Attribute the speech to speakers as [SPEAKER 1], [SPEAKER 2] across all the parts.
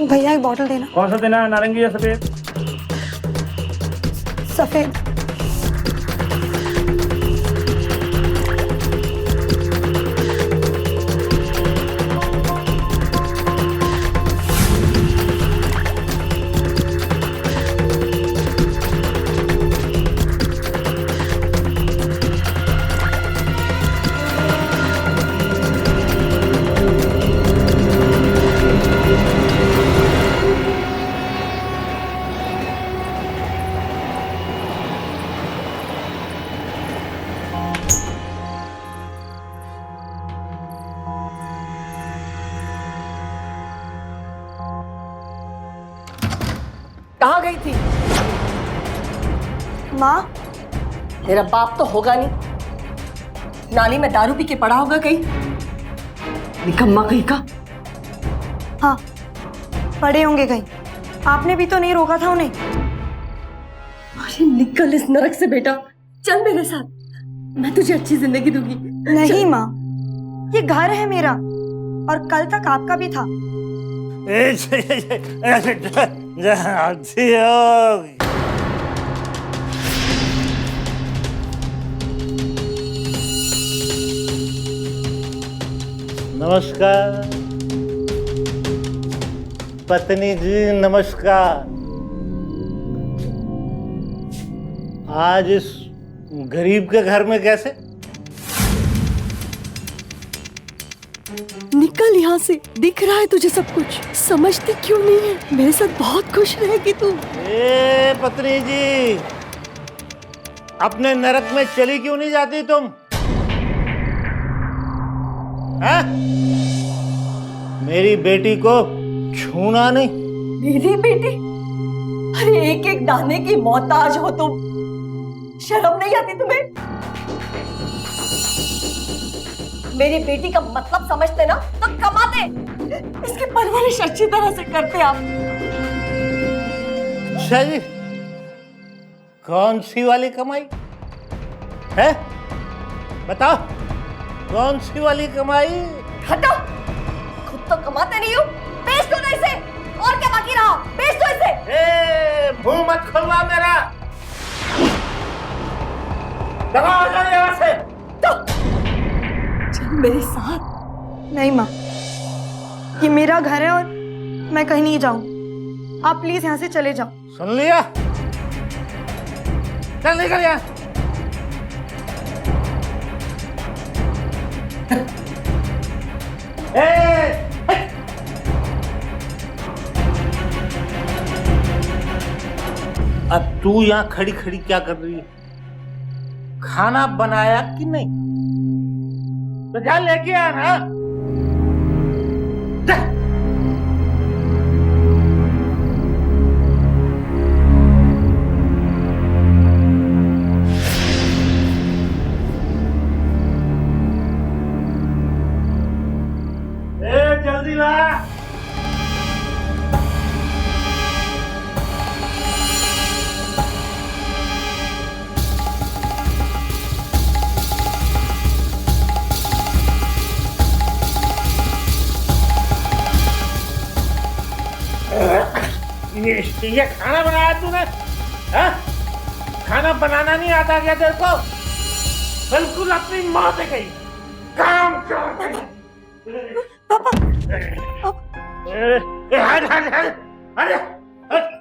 [SPEAKER 1] भैया एक बॉटल देना।
[SPEAKER 2] कौन सा देना है, नारंगी या सफेद?
[SPEAKER 1] सफेद।
[SPEAKER 3] कहाँ गई थी?
[SPEAKER 1] माँ,
[SPEAKER 3] तेरा बाप तो होगा नहीं, नाली में दारू पी के पड़ा होगा कहीं, निकम्मा कहीं का।
[SPEAKER 1] हाँ पड़े होंगे कहीं, आपने भी तो नहीं रोका था उन्हें।
[SPEAKER 3] अरे निकल इस नरक से बेटा, चल मेरे साथ, मैं तुझे अच्छी जिंदगी दूंगी।
[SPEAKER 1] नहीं माँ, ये घर है मेरा और कल तक आपका भी था।
[SPEAKER 4] नमस्कार पत्नी जी, नमस्कार। आज इस गरीब के घर में कैसे?
[SPEAKER 3] निकल यहाँ से, दिख रहा है तुझे सब कुछ, समझती क्यों नहीं है? मेरे साथ बहुत खुश रहेगी तू।
[SPEAKER 4] ए पत्नी जी, अपने नरक में चली क्यों नहीं जाती तुम? हैं? मेरी बेटी को छूना नहीं।
[SPEAKER 3] मेरी बेटी? अरे एक एक दाने की मोहताज हो तुम, शर्म नहीं आती तुम्हें? मेरी बेटी का मतलब समझते ना तो कमाते, इसकी परवरिश अच्छी तरह से करते आप।
[SPEAKER 4] अच्छा जी, कौन सी वाली कमाई है? बताओ, कौन सी वाली कमाई?
[SPEAKER 3] हटो, खुद तो कमाते नहीं हो, बेच दो ना इसे। और क्या बाकी रहा, बेच दो इसे।
[SPEAKER 4] ए, मुंह मत खुलवा मेरा, दबाओ यहाँ से।
[SPEAKER 3] तो चल मेरे साथ।
[SPEAKER 1] नहीं माँ, ये मेरा घर है और मैं कहीं नहीं जाऊँ। आप प्लीज यहाँ से चले जाओ।
[SPEAKER 4] सुन लिया? चल निकल यहाँ। अब तू यहाँ खड़ी खड़ी क्या कर रही है? खाना बनाया कि नहीं? तो जा लेके आ ना। जा। जल्दी ला। ये खाना बनाया तूने? हाँ? खाना बनाना नहीं आता क्या तेरे को? बिल्कुल अपनी माँ पे गई, काम कर। हट हट हट हट।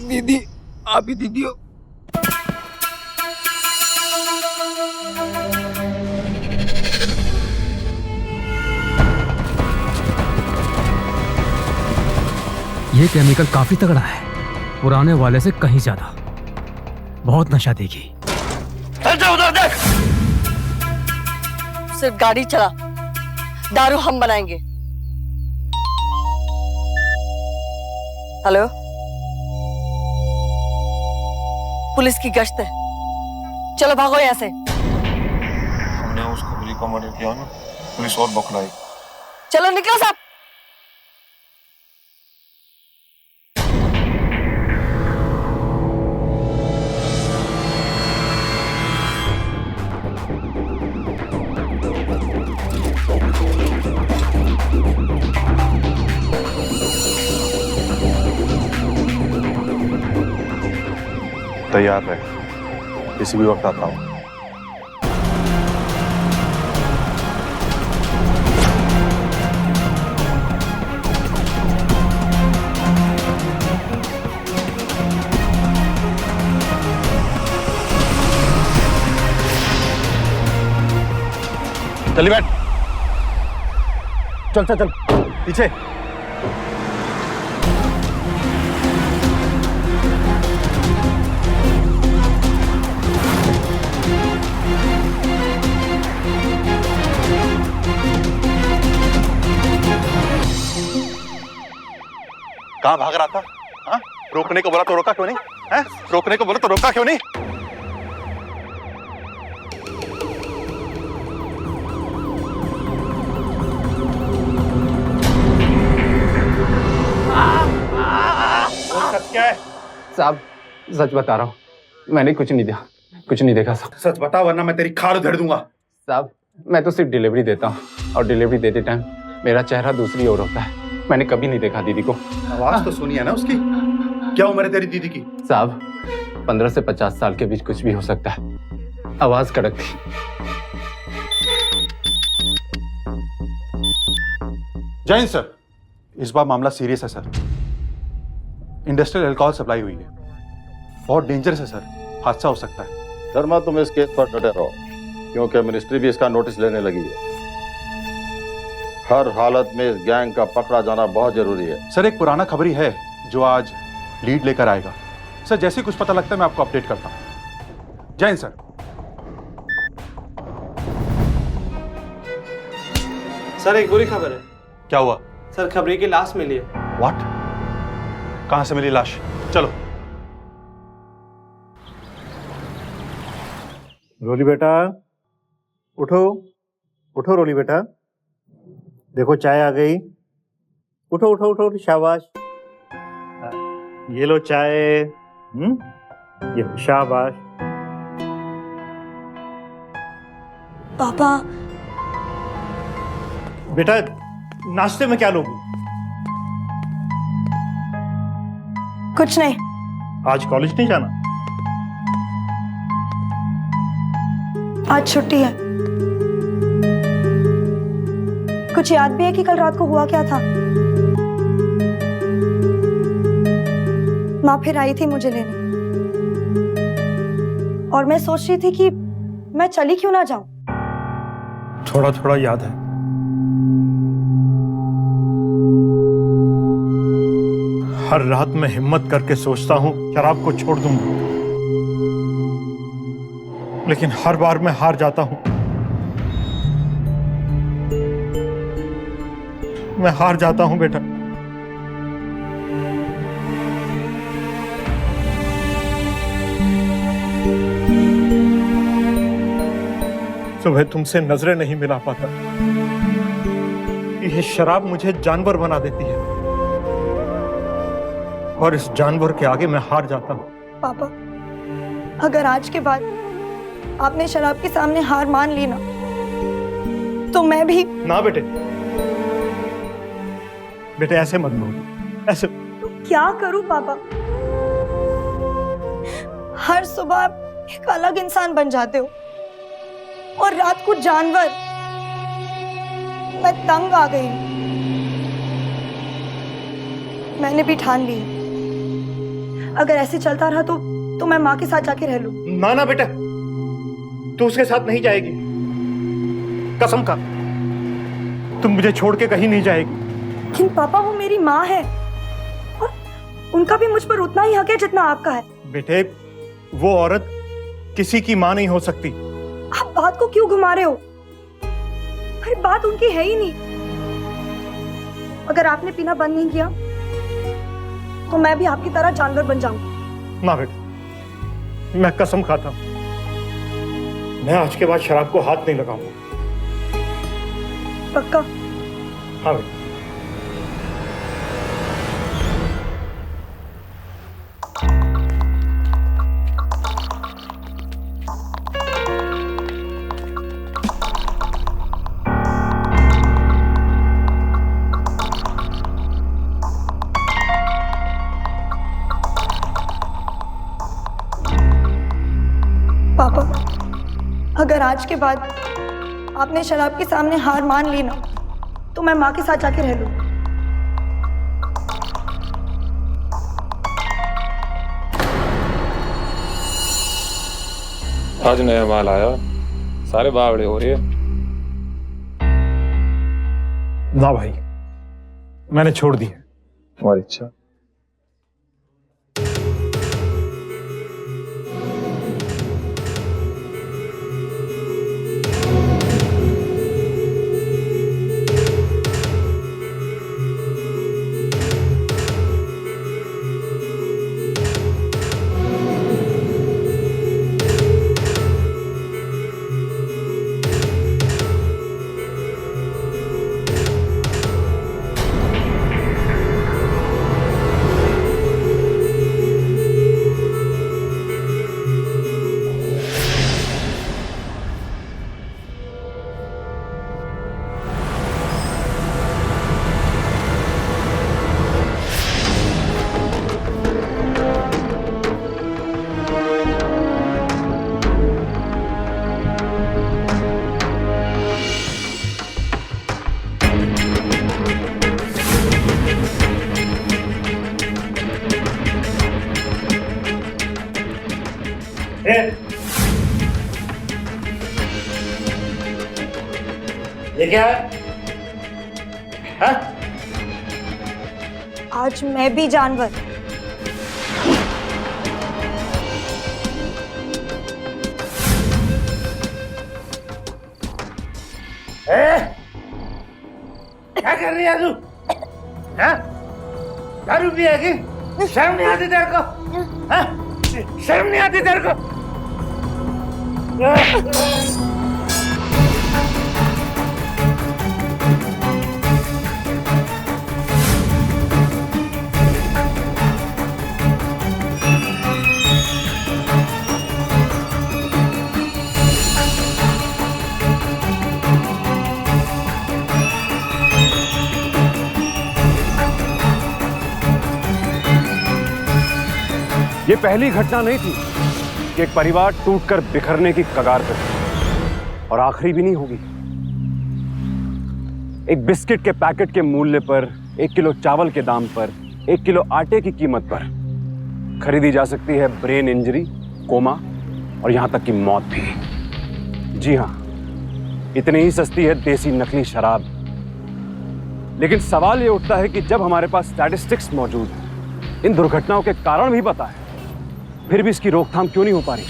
[SPEAKER 5] दीदी, आप ही दीदी हो।
[SPEAKER 2] ये केमिकल काफी तगड़ा है, पुराने वाले से कहीं ज्यादा। बहुत नशा देगी।
[SPEAKER 4] चल जा उधर देख।
[SPEAKER 3] सिर्फ गाड़ी चला, दारू हम बनाएंगे। हेलो, पुलिस की गश्त है, चलो भागो यहाँ से।
[SPEAKER 6] हमने उस खबरी को मर्डर किया ना, पुलिस और बौखलाई।
[SPEAKER 3] चलो निकलो साहब।
[SPEAKER 6] तैयार रहे, किसी भी वक्त आता हूँ। चली बैठ। चल चल चल पीछे। कहाँ भाग रहा था? हाँ? रोकने को बोला तो रोका क्यों नहीं? हैं? रोकने को बोला तो रोका क्यों नहीं? सच क्या है?
[SPEAKER 7] साहब सच बता रहा हूँ, मैंने कुछ नहीं देखा साहब।
[SPEAKER 6] सच बता वरना मैं तेरी खाल उधेड़ दूंगा।
[SPEAKER 7] साहब मैं तो सिर्फ डिलीवरी देता हूँ और डिलीवरी देते टाइम मेरा चेहरा दूसरी ओर होता है। मैंने कभी नहीं देखा दीदी को।
[SPEAKER 6] आवाज तो सुनी है ना उसकी? क्या उम्र है तेरी दीदी की?
[SPEAKER 7] साहब 15 से 50 साल के बीच कुछ भी हो सकता है। आवाज कड़क थी।
[SPEAKER 6] जैन सर, इस बार मामला सीरियस है सर। इंडस्ट्रियल अल्कोहल सप्लाई हुई है, बहुत डेंजरस है सर, हादसा हो सकता है।
[SPEAKER 8] शर्मा तुम इस केस पर डटे रहो, क्योंकि मिनिस्ट्री भी इसका नोटिस लेने लगी है। हर हालत में इस गैंग का पकड़ा जाना बहुत जरूरी है।
[SPEAKER 6] सर एक पुराना खबरी है जो आज लीड लेकर आएगा। सर जैसे ही कुछ पता लगता है मैं आपको अपडेट करता हूं। जैन सर।
[SPEAKER 9] सर एक बुरी खबर है।
[SPEAKER 6] क्या हुआ?
[SPEAKER 9] सर खबरी की लाश मिली है।
[SPEAKER 6] व्हाट? कहां से मिली लाश? चलो।
[SPEAKER 10] रोली बेटा उठो, उठो रोली बेटा, देखो चाय आ गई। उठो उठो उठो, उठो शाबाश। ये लो चाय। ये शाबाश।
[SPEAKER 1] पापा
[SPEAKER 10] बेटा नाश्ते में क्या लोगी?
[SPEAKER 1] कुछ नहीं।
[SPEAKER 10] आज कॉलेज नहीं जाना?
[SPEAKER 1] आज छुट्टी है। कुछ याद भी है कि कल रात को हुआ क्या था? माँ फिर आई थी मुझे लेने और मैं सोच रही थी कि मैं चली क्यों ना जाऊं।
[SPEAKER 10] थोड़ा थोड़ा याद है। हर रात मैं हिम्मत करके सोचता हूं शराब को छोड़ दूंगा, लेकिन हर बार मैं हार जाता हूं। मैं हार जाता हूं बेटा। सुबह तुमसे नजरें नहीं मिला पाता। यह शराब मुझे जानवर बना देती है और इस जानवर के आगे मैं हार जाता हूं।
[SPEAKER 1] पापा अगर आज के बाद आपने शराब के सामने हार मान ली ना तो मैं भी।
[SPEAKER 10] ना बेटे, बेटे ऐसे मत लो, ऐसे।
[SPEAKER 1] तो क्या करूं पापा? हर सुबह आप एक अलग इंसान बन जाते हो और रात को जानवर। मैं तंग आ गई। मैंने भी ठान ली अगर ऐसे चलता रहा तो मैं माँ के साथ जाके रह लूं।
[SPEAKER 10] ना ना बेटा, तू उसके साथ नहीं जाएगी, कसम का। तुम मुझे छोड़ के कहीं नहीं जाएगी।
[SPEAKER 1] लेकिन पापा वो मेरी माँ है और उनका भी मुझ पर उतना ही हक है जितना आपका है।
[SPEAKER 10] बेटे, वो औरत किसी की मां नहीं हो सकती।
[SPEAKER 1] आप बात को क्यों घुमा रहे हो? अरे बात उनकी है ही नहीं। अगर आपने पीना बंद नहीं किया तो मैं भी आपकी तरह जानवर बन जाऊंगा।
[SPEAKER 10] ना बेटे, मैं कसम खाता हूं, मैं आज के बाद शराब को हाथ नहीं लगाऊंगा।
[SPEAKER 1] पक्का?
[SPEAKER 10] हाँ बेटे।
[SPEAKER 1] पापा, अगर आज के बाद आपने शराब के सामने हार मान ली ना तो मैं माँ के साथ जाके रह लूँ।
[SPEAKER 11] आज नया माल आया, सारे बावड़े हो रहे हैं।
[SPEAKER 10] ना भाई, मैंने छोड़ दी है।
[SPEAKER 11] तुम्हारी इच्छा।
[SPEAKER 4] ये क्या है? हाँ?
[SPEAKER 1] आज मैं भी जानवर।
[SPEAKER 4] क्या कर रही है तू? हाँ? दारू पिएगी? शर्म नहीं आती तेरे को? हाँ? शर्म नहीं आती तेरे को?
[SPEAKER 12] ये पहली घटना नहीं थी कि एक परिवार टूटकर बिखरने की कगार पर था, और आखिरी भी नहीं होगी। एक बिस्किट के पैकेट के मूल्य पर, 1 किलो चावल के दाम पर, 1 किलो आटे की कीमत पर खरीदी जा सकती है ब्रेन इंजरी, कोमा और यहां तक कि मौत भी। जी हां, इतनी ही सस्ती है देसी नकली शराब। लेकिन सवाल यह उठता है कि जब हमारे पास स्टैटिस्टिक्स मौजूद है, इन दुर्घटनाओं के कारण भी पता है, फिर भी इसकी रोकथाम क्यों नहीं हो पा रही?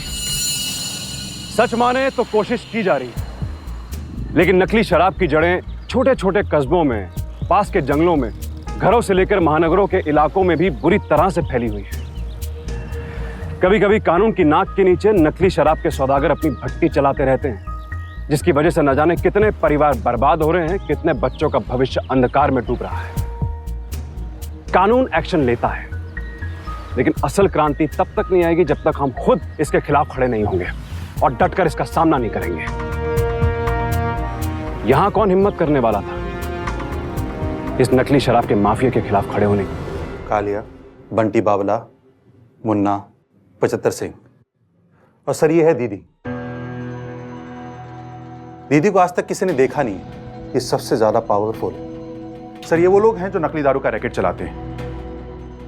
[SPEAKER 12] सच माने तो कोशिश की जा रही है, लेकिन नकली शराब की जड़ें छोटे छोटे कस्बों में, पास के जंगलों में, घरों से लेकर महानगरों के इलाकों में भी बुरी तरह से फैली हुई है। कभी कभी कानून की नाक के नीचे नकली शराब के सौदागर अपनी भट्टी चलाते रहते हैं, जिसकी वजह से न जाने कितने परिवार बर्बाद हो रहे हैं, कितने बच्चों का भविष्य अंधकार में डूब रहा है। कानून एक्शन लेता है, लेकिन असल क्रांति तब तक नहीं आएगी जब तक हम खुद इसके खिलाफ खड़े नहीं होंगे और डटकर इसका सामना नहीं करेंगे। यहां कौन हिम्मत करने वाला था इस नकली शराब के माफिया के खिलाफ खड़े होने की?
[SPEAKER 6] कालिया, बंटी बावला, मुन्ना, 75 सिंह और सर ये है दीदी। दीदी को आज तक किसी ने देखा नहीं है, ये सबसे ज्यादा पावरफुल है। सर ये वो लोग हैं जो नकली दारू का रैकेट चलाते हैं।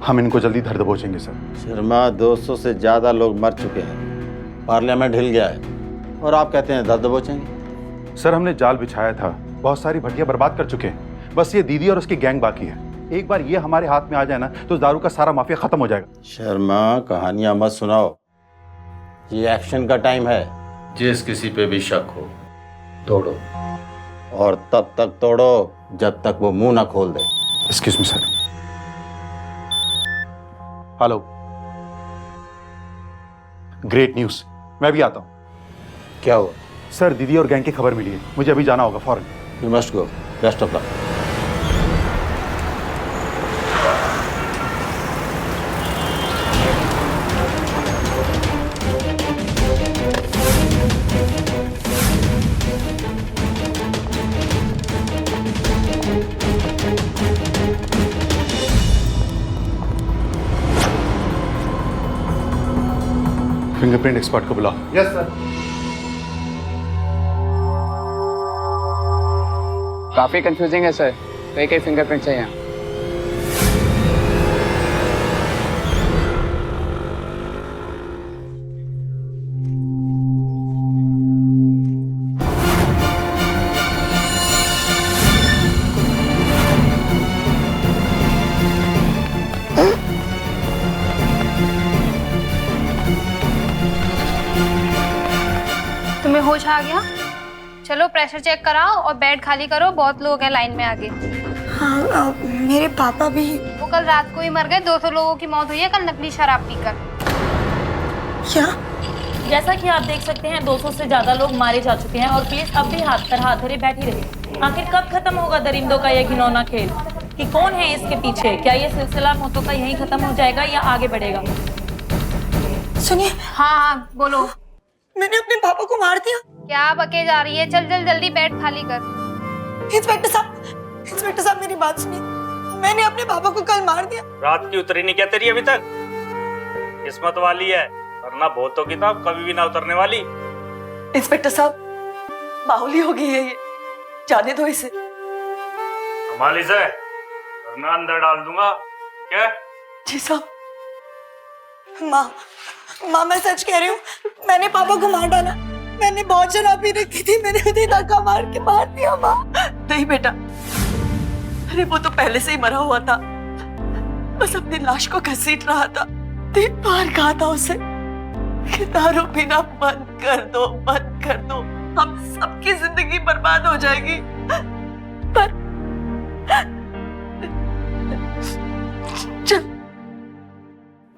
[SPEAKER 6] हम इनको जल्दी धर दबोचेंगे सर।
[SPEAKER 8] शर्मा, 200 से ज्यादा लोग मर चुके हैं, पार्लियामेंट हिल गया है और आप कहते हैं धर दबोचेंगे?
[SPEAKER 6] सर हमने जाल बिछाया था, बहुत सारी भट्टियां बर्बाद कर चुके हैं, बस ये दीदी और उसकी गैंग बाकी है। एक बार ये हमारे हाथ में आ जाए ना तो दारू का सारा माफिया खत्म हो जाएगा।
[SPEAKER 8] शर्मा, कहानियां मत सुनाओ, ये एक्शन का टाइम है। जिस किसी पे भी शक हो तोड़ो, और तब तक तोड़ो जब तक वो मुंह ना खोल दे।
[SPEAKER 6] Excuse me sir. Hello, great news, मैं भी आता हूं।
[SPEAKER 8] क्या हुआ?
[SPEAKER 6] सर, दीदी और गैंग की खबर मिली है, मुझे अभी जाना होगा फौरन।
[SPEAKER 8] You must go, best of luck.
[SPEAKER 6] Fingerprint expert को बुलाओ।
[SPEAKER 10] Yes sir.
[SPEAKER 7] काफी कंफ्यूजिंग है सर, कई फिंगरप्रिंट्स हैं यहाँ।
[SPEAKER 13] तुम्हें होश आ गया? चलो प्रेशर चेक कराओ और बेड खाली करो, बहुत लोग हैं लाइन में आगे।
[SPEAKER 1] हाँ, मेरे पापा भी।
[SPEAKER 13] वो कल रात को ही मर गए, 200 लोगों की मौत हुई है कल नकली शराब पीकर।
[SPEAKER 1] क्या?
[SPEAKER 14] जैसा कि आप देख सकते हैं 200 से ज्यादा लोग मारे जा चुके हैं और पुलिस अब भी हाथ पर हाथ धरे बैठी रही। आखिर कब खत्म होगा दरिंदों का यह घिनौना खेल? कि कौन है इसके पीछे? क्या ये सिलसिला मौतों का यहीं खत्म हो जाएगा या आगे बढ़ेगा?
[SPEAKER 1] सुनिए।
[SPEAKER 13] हाँ बोलो।
[SPEAKER 1] मैंने अपने पापा को मार दिया।
[SPEAKER 13] क्या बके जा रही है? चल जल्दी बेड खाली कर।
[SPEAKER 1] इंस्पेक्टर साहब मेरी बात सुनिए, मैंने अपने पापा को कल मार दिया।
[SPEAKER 9] रात की उतरी नहीं क्या तेरी अभी तक? किस्मत वाली है, वरना बहुतों की तो कभी भी ना उतरने वाली।
[SPEAKER 3] इंस्पेक्टर साहब, बाहुली हो गई है ये, जाने दो इसे।
[SPEAKER 9] संभाली से, वरना अंदर डाल दूंगा। क्या?
[SPEAKER 3] जी साहब।
[SPEAKER 1] माँ मैं सच कह रही हूँ, मैंने पापा को मार डाला। मैंने बहुत शराबी रखी थी, मैंने उन्हें धक्का मार के मार दिया। माँ
[SPEAKER 3] नहीं बेटा, अरे वो तो पहले से ही मरा हुआ था, बस अपनी लाश को घसीट रहा था। 3 बार कहा था उसे कि दारू पीना बंद कर दो, बंद कर दो, हम सबकी जिंदगी बर्बाद हो जाएगी। पर चल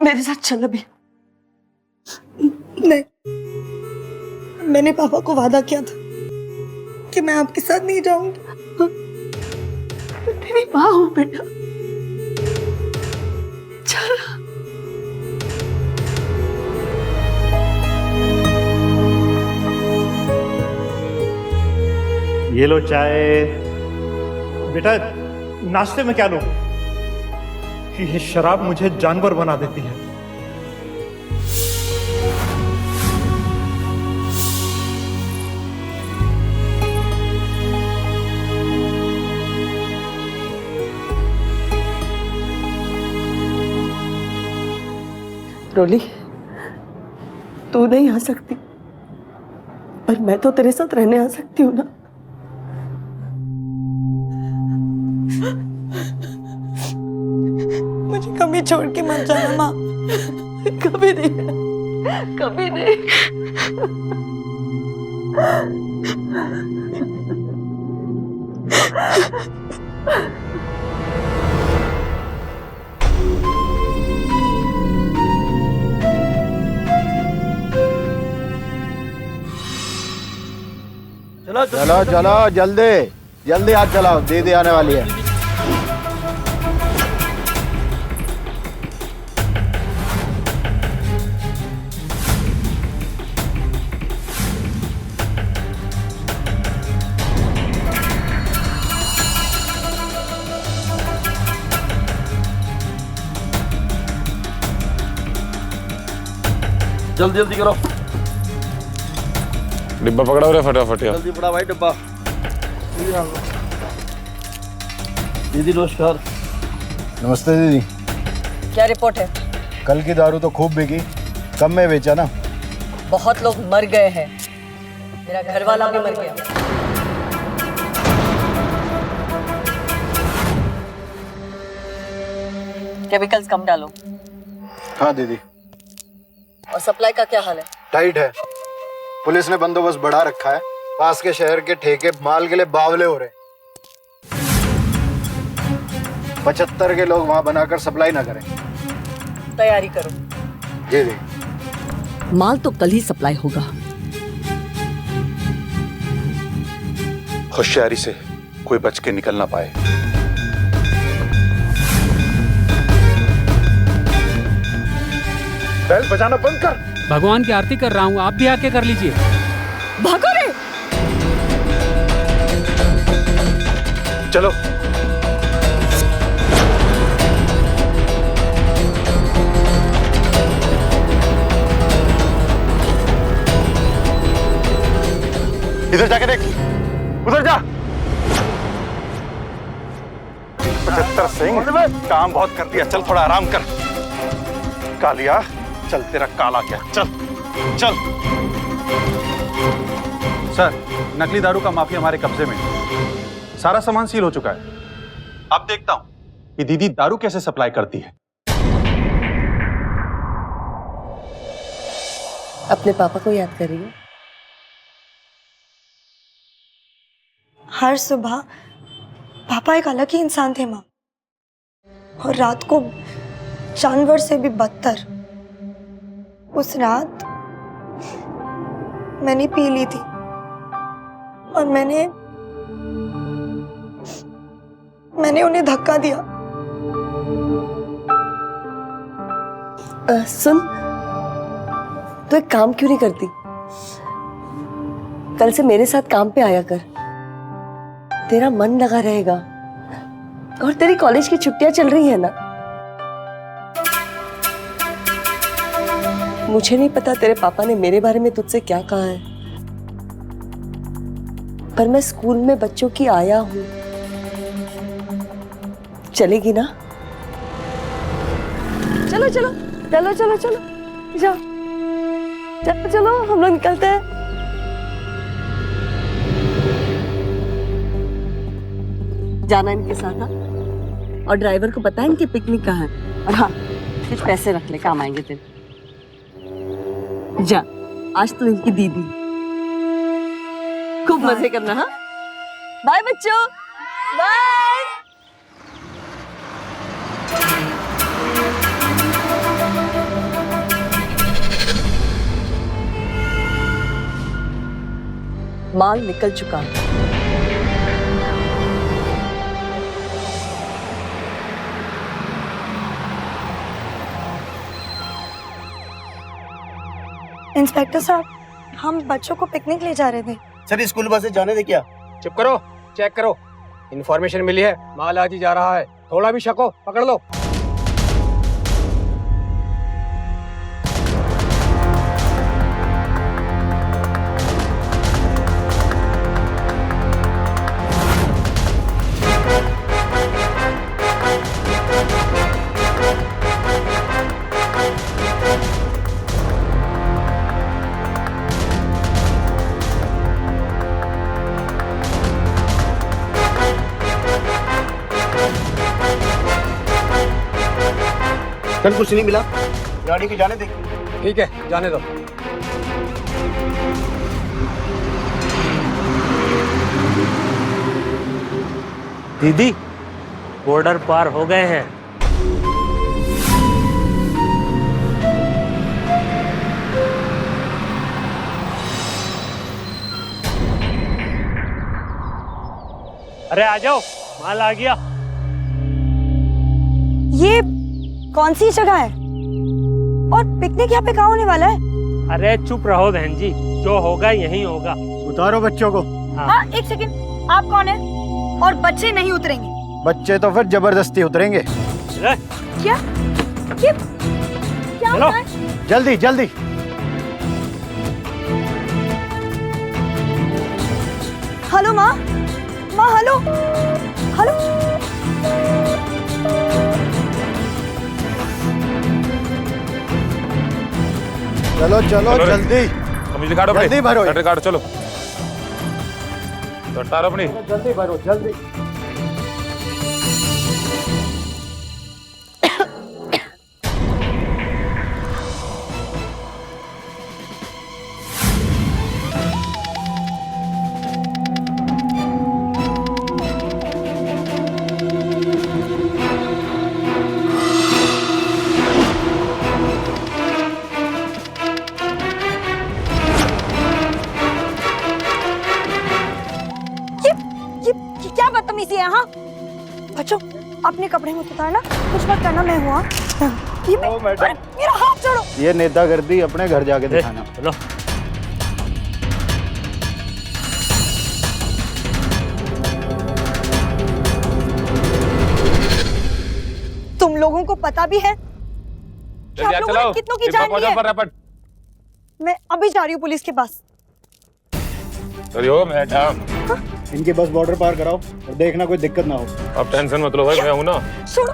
[SPEAKER 3] मेरे साथ चल अभी।
[SPEAKER 1] नहीं, मैंने पापा को वादा किया था कि मैं आपके साथ नहीं जाऊंगी।
[SPEAKER 3] तेरी माँ हूँ बेटा, चल।
[SPEAKER 10] ये लो चाय। बेटा, नाश्ते में क्या लो? ये शराब मुझे जानवर बना देती है।
[SPEAKER 3] रोली, तू नहीं आ सकती, पर मैं तो तेरे साथ रहने आ सकती हूँ ना।
[SPEAKER 1] मुझे कभी छोड़ के मत जाना माँ।
[SPEAKER 3] कभी नहीं, कभी नहीं।
[SPEAKER 8] चलो चलो जल्दी जल्दी हाथ चलाओ, दीदी आने वाली है। जल्दी जल्दी करो,
[SPEAKER 11] डिब्बा पकड़ा रे फटाफट यार।
[SPEAKER 8] जल्दी पड़ा भाई डिब्बा। दीदी नमस्कार।
[SPEAKER 15] नमस्ते दीदी।
[SPEAKER 3] क्या रिपोर्ट है?
[SPEAKER 15] कल की दारू तो खूब बिकी, कम में बेचा ना।
[SPEAKER 3] बहुत लोग मर गए हैं, मेरा घर वाला भी मर गया। केमिकल्स कम डालो।
[SPEAKER 15] हाँ दीदी।
[SPEAKER 3] और सप्लाई का क्या हाल है?
[SPEAKER 15] टाइट है, पुलिस ने बंदोबस्त बढ़ा रखा है। पास के शहर के ठेके माल के लिए बावले हो रहे। 75 के लोग वहां बनाकर सप्लाई ना करें।
[SPEAKER 3] तैयारी करो।
[SPEAKER 15] जी जी।
[SPEAKER 3] माल तो कल ही सप्लाई होगा।
[SPEAKER 6] होशियारी से कोई बच के निकल ना पाए। बेल बजाना बंद कर।
[SPEAKER 2] भगवान की आरती कर रहा हूँ, आप भी आके कर लीजिए।
[SPEAKER 3] भागो रे।
[SPEAKER 6] चलो। इधर जाके देख, उधर जा। 75 सिंह, काम बहुत कर दिया, चल थोड़ा आराम कर। कालिया, चल तेरा काला क्या, चल चल। सर, नकली दारू का माफिया हमारे कब्जे में है। सारा सामान सील हो चुका है। अब देखता हूं कि दीदी दारू कैसे सप्लाई करती है।
[SPEAKER 3] अपने पापा को याद कर रही हो?
[SPEAKER 1] हर सुबह पापा एक अलग ही इंसान थे माँ, और रात को जानवर से भी बदतर। उस रात मैंने पी ली थी और मैंने उन्हें धक्का दिया।
[SPEAKER 3] सुन, तो एक काम क्यों नहीं करती? कल से मेरे साथ काम पे आया कर, तेरा मन लगा रहेगा। और तेरी कॉलेज की छुट्टियां चल रही है ना? मुझे नहीं पता तेरे पापा ने मेरे बारे में तुझसे क्या कहा है, पर मैं स्कूल में बच्चों की आया हूं। चलेगी ना? चलो चलो चलो चलो चलो जाओ, चलो चलो हम लोग निकलते हैं। जाना इनके साथ। हाँ, और ड्राइवर को पता है इनकी पिकनिक कहाँ है। और हाँ, कुछ पैसे रख ले, काम आएंगे तेरे। जा, आज तो इनकी दीदी। खूब मजे करना। हाँ, बाय बच्चों, बाय। माल निकल चुका है।
[SPEAKER 1] इंस्पेक्टर साहब, हम बच्चों को पिकनिक ले जा रहे थे।
[SPEAKER 15] सर, स्कूल बस से जाने दे क्या?
[SPEAKER 5] चुप करो, चेक करो। इन्फॉर्मेशन मिली है, माल आज ही जा रहा है। थोड़ा भी शक हो पकड़ लो।
[SPEAKER 15] सर, कुछ नहीं मिला, गाड़ी की जाने दे।
[SPEAKER 5] ठीक है, जाने दो।
[SPEAKER 9] दीदी, बॉर्डर पार हो गए हैं। अरे आ जाओ, माल आ गया।
[SPEAKER 1] ये कौन सी जगह है और पिकनिक यहाँ पे कहाँ होने वाला है?
[SPEAKER 9] अरे चुप रहो बहन जी, जो होगा यही होगा।
[SPEAKER 15] उतारो बच्चों को।
[SPEAKER 1] हाँ, एक सेकंड, आप कौन है? और बच्चे नहीं उतरेंगे।
[SPEAKER 15] बच्चे तो फिर जबरदस्ती उतरेंगे।
[SPEAKER 1] क्या? क्या हो रहा है?
[SPEAKER 15] जल्दी जल्दी।
[SPEAKER 1] हेलो माँ, माँ हेलो हेलो।
[SPEAKER 15] चलो चलो जल्दी,
[SPEAKER 11] मुझे काटो अपनी।
[SPEAKER 15] जल्दी भरो।
[SPEAKER 11] शटर काटो, चलो शटर अपनी।
[SPEAKER 15] जल्दी भरो, जल्दी।
[SPEAKER 1] अपने कपड़े मत उतारना, कुछ मत करना, मैं हुआ मेरा हाथ छोड़ो।
[SPEAKER 15] ये नेतागर्दी अपने घर जाके दिखाना।
[SPEAKER 9] चलो
[SPEAKER 1] तुम लोगों को पता भी है कि आप लोगों ने कितनों की जान ली है। मैं अभी जा रही हूँ पुलिस के पास।
[SPEAKER 11] मैडम
[SPEAKER 15] इनके बस बॉर्डर पार कराओ और देखना कोई दिक्कत ना हो।
[SPEAKER 11] आप टेंशन मत लो भाई, मैं हूं ना।
[SPEAKER 1] छोड़ो।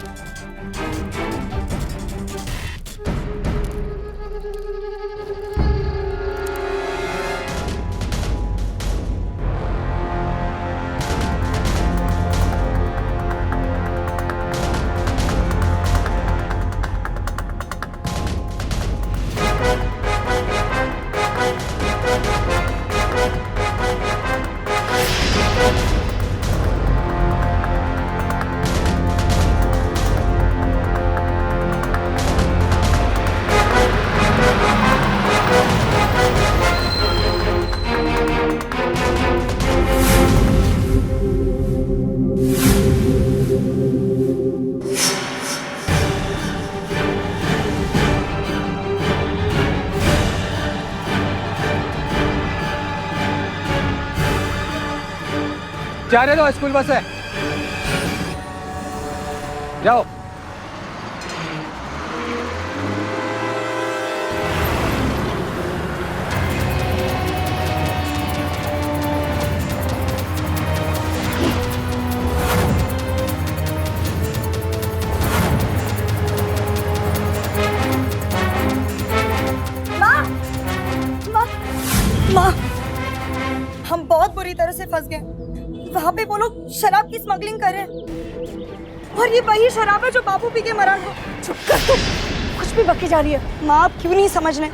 [SPEAKER 5] जा रहे हो, स्कूल बस है, जाओ।
[SPEAKER 1] माँ, माँ, माँ, हम बहुत बुरी तरह से फंस गए। वहाँ पे वो लोग शराब की स्मगलिंग कर रहे हैं और ये वही शराब है जो बाबू पी के मरा था। चुप कर तुम, कुछ भी बकी जा रही है। माँ, आप क्यों नहीं समझ रहे?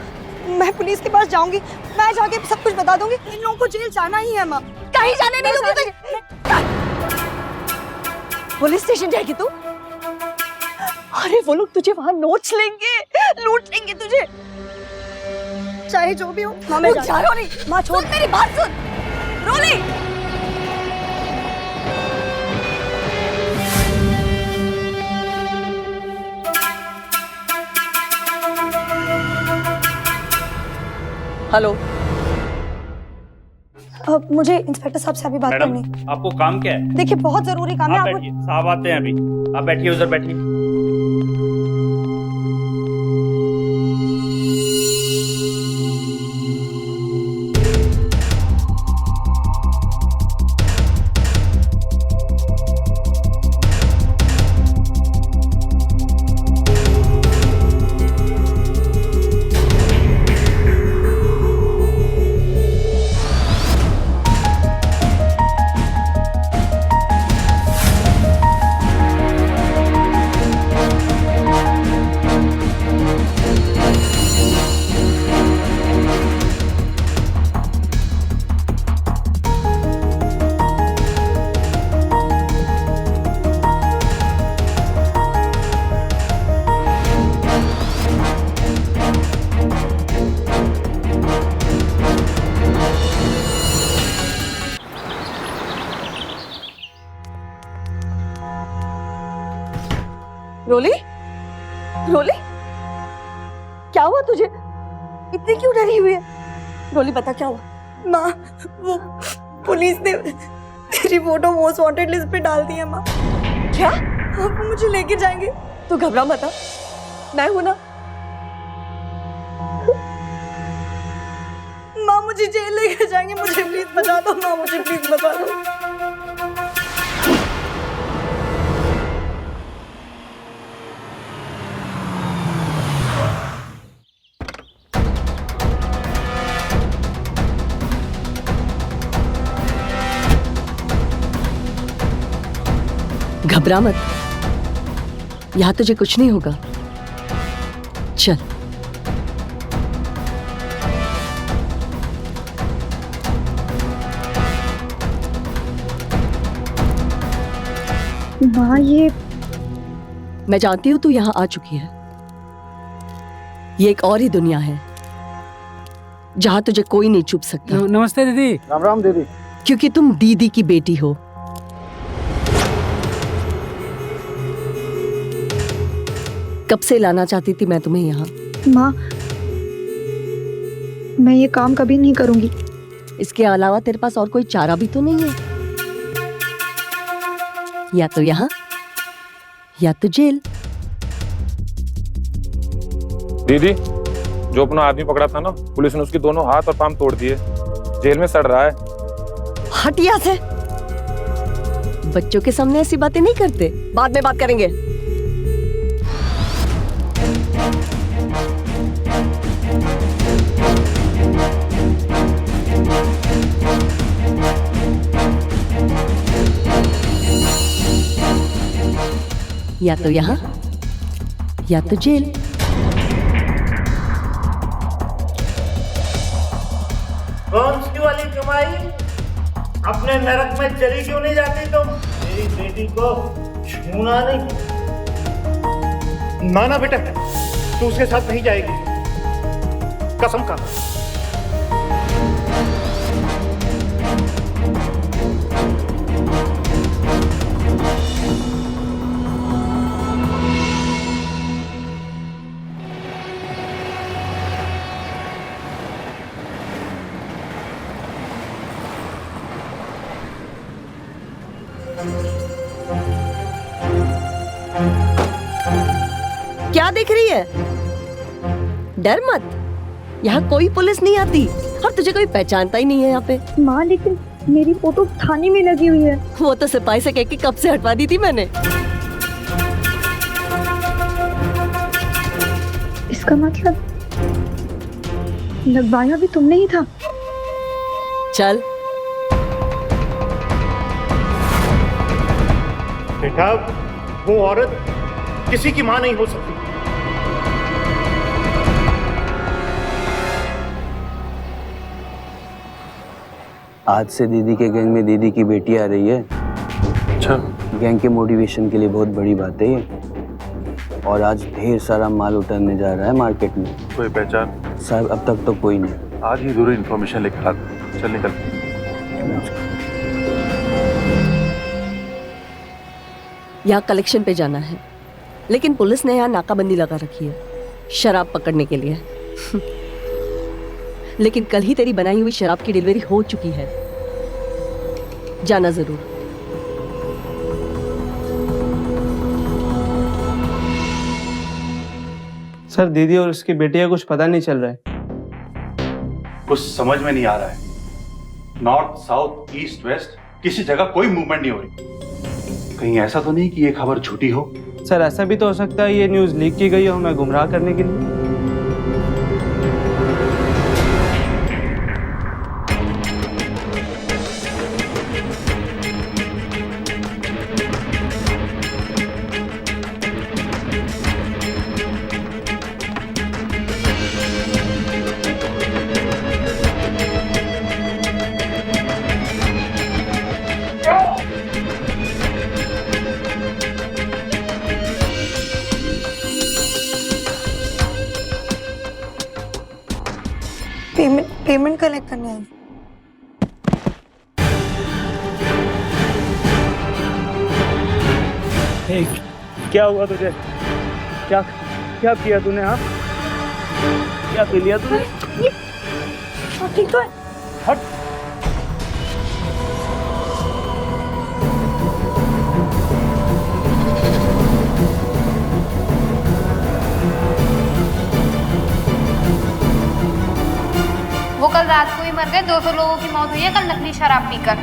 [SPEAKER 1] मैं पुलिस के पास जाऊंगी, मैं जाके सब कुछ बता दूंगी। इन लोगों को जेल जाना ही है माँ। कहीं जाने नहीं दूंगी तुझे। पुलिस स्टेशन जाएगी तू? अरे वो लोग तुझे वहाँ नोच लेंगे, लूट लेंगे तुझे। चाहे जो भी हो माँ, मैं जा रही हूँ। माँ छोड़, मेरी बात सुन। रोली,
[SPEAKER 3] हेलो।
[SPEAKER 1] मुझे इंस्पेक्टर साहब से अभी बात करनी।
[SPEAKER 9] आपको काम क्या है?
[SPEAKER 1] देखिए बहुत जरूरी काम है।
[SPEAKER 9] आप बैठिए, साहब आते हैं अभी। आप बैठिए, उधर बैठिए।
[SPEAKER 1] रोली, रोली, क्या हुआ तुझे? इतनी क्यों डरी हुई है? रोली बता क्या हुआ? माँ, वो पुलिस ने तेरी फोटो मोस्ट वांटेड लिस्ट पे डाल दी है माँ। क्या? अब मुझे लेके जाएंगे। तू घबरा मत, मैं हूं ना। माँ मुझे जेल लेके जाएंगे, मुझे प्लीज बता दो माँ, मुझे प्लीज बता दो।
[SPEAKER 3] घबरा मत, यहाँ तुझे कुछ नहीं होगा। चल।
[SPEAKER 1] माँ, ये
[SPEAKER 3] मैं जानती हूँ तू यहाँ आ चुकी है। ये एक और ही दुनिया है जहाँ तुझे कोई नहीं छुप सकता।
[SPEAKER 2] नमस्ते दीदी।
[SPEAKER 15] राम राम दीदी।
[SPEAKER 3] क्योंकि तुम दीदी की बेटी हो।
[SPEAKER 16] कब से लाना चाहती थी मैं तुम्हें यहाँ।
[SPEAKER 1] माँ, मैं ये काम कभी नहीं करूंगी।
[SPEAKER 16] इसके अलावा तेरे पास और कोई चारा भी तो नहीं है। या तो यहाँ या तो जेल।
[SPEAKER 11] दीदी, जो अपना आदमी पकड़ा था ना, पुलिस ने उसके दोनों हाथ और पांव तोड़ दिए, जेल में सड़ रहा है।
[SPEAKER 16] हट यहाँ से। बच्चों के सामने ऐसी बातें नहीं करते, बाद में बात करेंगे। या तो यहाँ या तो जेल।
[SPEAKER 4] कौन सी वाली कमाई? अपने नरक में चली क्यों नहीं जाती तुम? मेरी बेटी को छूना नहीं।
[SPEAKER 10] ना ना बेटा, तू उसके साथ नहीं जाएगी, कसम का।
[SPEAKER 16] क्या देख रही है? डर मत, यहाँ कोई पुलिस नहीं आती और तुझे कोई पहचानता ही नहीं है यहाँ पे।
[SPEAKER 1] माँ, लेकिन मेरी फोटो थाने में लगी हुई है।
[SPEAKER 16] वो तो सिपाही से कह के कब से हटवा दी थी मैंने।
[SPEAKER 1] इसका मतलब लगवाया भी तुमने ही था।
[SPEAKER 16] चल
[SPEAKER 10] बेटा, वो औरत किसी की मां नहीं हो सकती।
[SPEAKER 17] आज से दीदी के गैंग में दीदी की बेटी आ रही है।
[SPEAKER 12] अच्छा,
[SPEAKER 17] गैंग के मोटिवेशन के लिए बहुत बड़ी बात है ये। और आज ढेर सारा माल उतरने जा रहा है मार्केट में।
[SPEAKER 6] कोई पहचान?
[SPEAKER 17] साहब अब तक तो कोई नहीं।
[SPEAKER 6] आज ही जरूर इन्फॉर्मेशन लेकर आता। चल निकल।
[SPEAKER 16] यहाँ कलेक्शन पे जाना है, लेकिन पुलिस ने यहाँ नाकाबंदी लगा रखी है शराब पकड़ने के लिए। लेकिन कल ही तेरी बनाई हुई शराब की डिलीवरी हो चुकी है, जाना जरूर।
[SPEAKER 18] सर, दीदी और उसकी बेटी का कुछ पता नहीं चल रहा है।
[SPEAKER 6] कुछ समझ में नहीं आ रहा है। नॉर्थ, साउथ, ईस्ट, वेस्ट किसी जगह कोई मूवमेंट नहीं हो रही। कहीं ऐसा तो नहीं कि ये खबर झूठी हो?
[SPEAKER 18] सर, ऐसा भी तो हो सकता है ये न्यूज़ लीक की गई हो हमें गुमराह करने के लिए।
[SPEAKER 1] पेमेंट कलेक्ट करना है।
[SPEAKER 18] क्या हुआ तुझे? क्या क्या किया तूने? हाँ, क्या पी लिया तूने?
[SPEAKER 1] ठीक तो है।
[SPEAKER 18] हट।
[SPEAKER 13] वो कल रात को ही मर गए। 200 लोगों की मौत हुई है कल नकली शराब पीकर।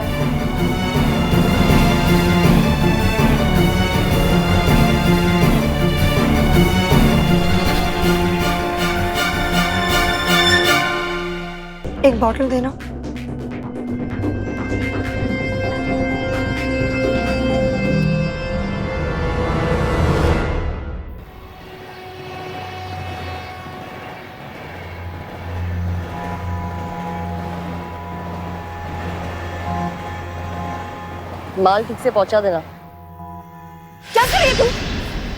[SPEAKER 1] एक बॉटल देना।
[SPEAKER 16] माल ठीक से पहुंचा देना। क्या कर रही है तू?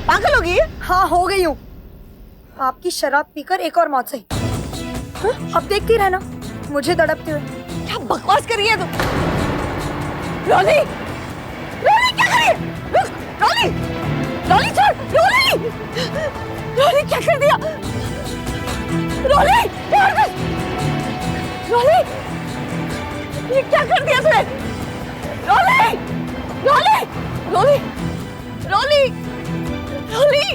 [SPEAKER 16] पागल हो गई है?
[SPEAKER 1] हाँ, हो गई हूँ। आपकी शराब पीकर एक और मौत सही। हाँ? अब देखती रहना मुझे तड़पते हुए।
[SPEAKER 16] क्या बकवास कर रही है तू? रोली, रोली क्या कर रही है? रोली, रोली छोड़, रोली। रोली क्या कर दिया? रोली रोली ये क्या कर दिया तूने? रोली रोली रोली रोली रोली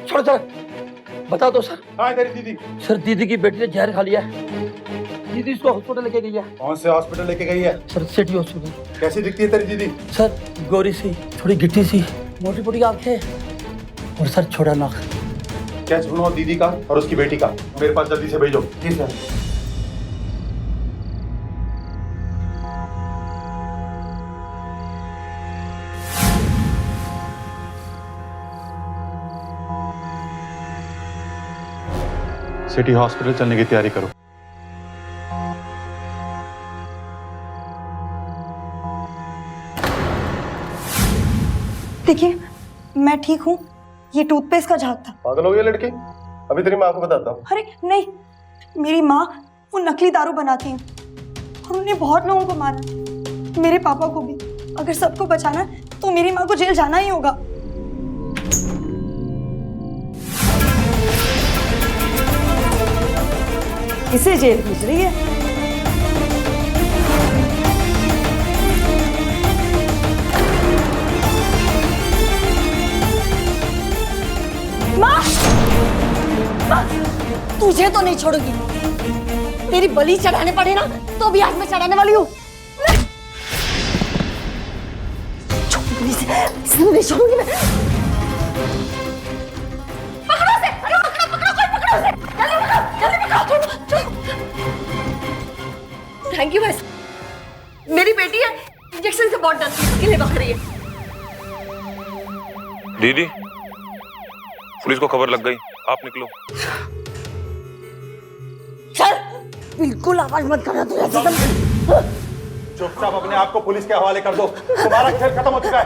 [SPEAKER 19] छोड़ो सर, बता दो सर।
[SPEAKER 6] हाँ तेरी दीदी।
[SPEAKER 19] सर दीदी की बेटी ने जहर खा लिया है। दीदी इसको हॉस्पिटल लेके गई है।
[SPEAKER 6] कौन से हॉस्पिटल लेके गई है?
[SPEAKER 19] Sir city hospital.
[SPEAKER 6] कैसी दिखती है तेरी दीदी?
[SPEAKER 19] सर गोरी सी, थोड़ी गिट्टी सी, मोटी मोटी आंखें और सर छोटा नाक।
[SPEAKER 6] क्या सुनो दीदी का और उसकी बेटी का मेरे पास जल्दी से भेजो।
[SPEAKER 19] जी सर।
[SPEAKER 6] सिटी हॉस्पिटल चलने की तैयारी करो।
[SPEAKER 1] देखिए मैं ठीक हूँ, ये टूथपेस्ट का झाग था।
[SPEAKER 15] पागल हो गई लड़की? अभी तेरी माँ को बताता हूँ।
[SPEAKER 1] अरे नहीं, मेरी माँ वो नकली दारू बनाती हैं और उन्हें बहुत लोगों को मारा, मेरे पापा को भी। अगर सबको बचाना तो मेरी माँ को जेल जाना ही होगा। इसे जेल भेज रही है। माँ! माँ! तुझे तो नहीं छोड़ूंगी। तेरी बलि चढ़ाने पड़े ना तो भी आज मैं चढ़ाने वाली हूँ। नहीं छोड़ूंगी मैं। पकड़ो उसे! अरे पकड़ो पकड़ो, कोई पकड़ो उसे! जल्दी पकड़ो, जल्दी पकड़ो। थैंक यू बस। मेरी बेटी है, इंजेक्शन से बहुत डरती है, इसके लिए भाग रही है।
[SPEAKER 11] दीदी, पुलिस को खबर लग गई, आप निकलो।
[SPEAKER 16] सर बिल्कुल आवाज मत करना तू ऐसे।
[SPEAKER 6] चुपचाप अपने आप को पुलिस के हवाले कर दो, तुम्हारा खेल खत्म हो चुका है।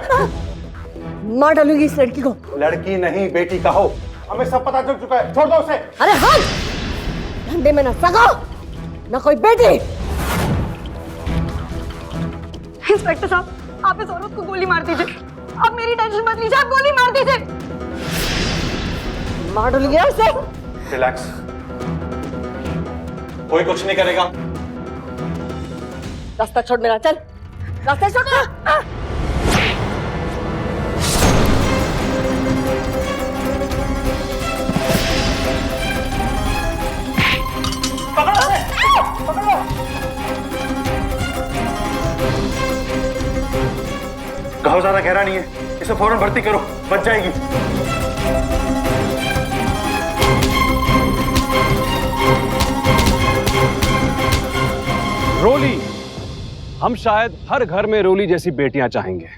[SPEAKER 16] मार डालूंगी इस लड़की को।
[SPEAKER 6] लड़की नहीं बेटी का हो, हमें सब पता चल चुका है, छोड़ दो उसे।
[SPEAKER 16] अरे हाँ, धंधे में ना सगा ना कोई बेटी।
[SPEAKER 1] इंस्पेक्टर साहब, आप इस औरत को गोली मार दीजिए। आप मेरी टेंशन मत लीजिए, आप गोली मार दीजिए।
[SPEAKER 16] मार डालूंगी इसे।
[SPEAKER 6] रिलैक्स, कोई कुछ नहीं करेगा।
[SPEAKER 16] रास्ता छोड़ मेरा, चल रास्ता छोड़ मेरा।
[SPEAKER 6] घाव ज्यादा गहरा नहीं है, इसे फौरन भर्ती करो, बच जाएगी।
[SPEAKER 12] रोली, हम शायद हर घर में रोली जैसी बेटियां चाहेंगे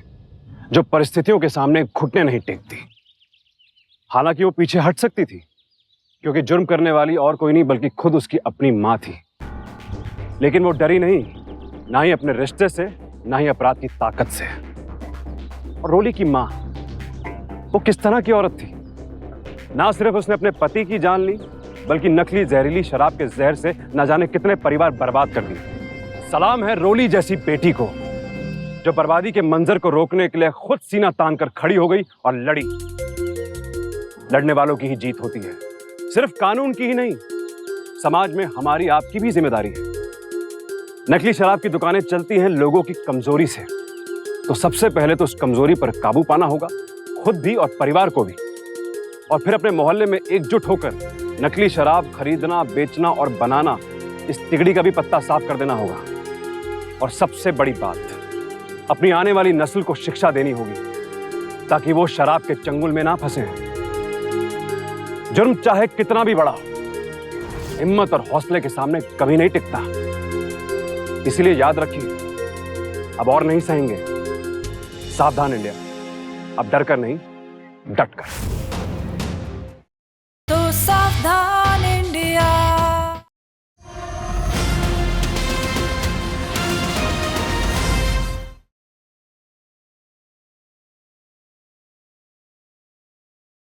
[SPEAKER 12] जो परिस्थितियों के सामने घुटने नहीं टेकती। हालांकि वो पीछे हट सकती थी क्योंकि जुर्म करने वाली और कोई नहीं बल्कि खुद उसकी अपनी मां थी, लेकिन वो डरी नहीं, ना ही अपने रिश्ते से ना ही अपराध की ताकत से। और रोली की मां, वो किस तरह की औरत थी? ना सिर्फ उसने अपने पति की जान ली बल्कि नकली जहरीली शराब के जहर से न जाने कितने परिवार बर्बाद कर दिए। सलाम है रोली जैसी बेटी को जो बर्बादी के मंजर को रोकने के लिए खुद सीना तान कर खड़ी हो गई और लड़ी। लड़ने वालों की ही जीत होती है, सिर्फ कानून की ही नहीं, समाज में हमारी आपकी भी जिम्मेदारी है। नकली शराब की दुकानें चलती हैं लोगों की कमजोरी से, तो सबसे पहले तो उस कमजोरी पर काबू पाना होगा, खुद भी और परिवार को भी। और फिर अपने मोहल्ले में एकजुट होकर नकली शराब खरीदना, बेचना और बनाना, इस तिगड़ी का भी पत्ता साफ कर देना होगा। और सबसे बड़ी बात, अपनी आने वाली नस्ल को शिक्षा देनी होगी ताकि वो शराब के चंगुल में ना फंसे। जुर्म चाहे कितना भी बड़ा हो, हिम्मत और हौसले के सामने कभी नहीं टिकता। इसलिए याद रखिए, अब और नहीं सहेंगे। सावधान इंडिया, अब डर कर नहीं, डट कर।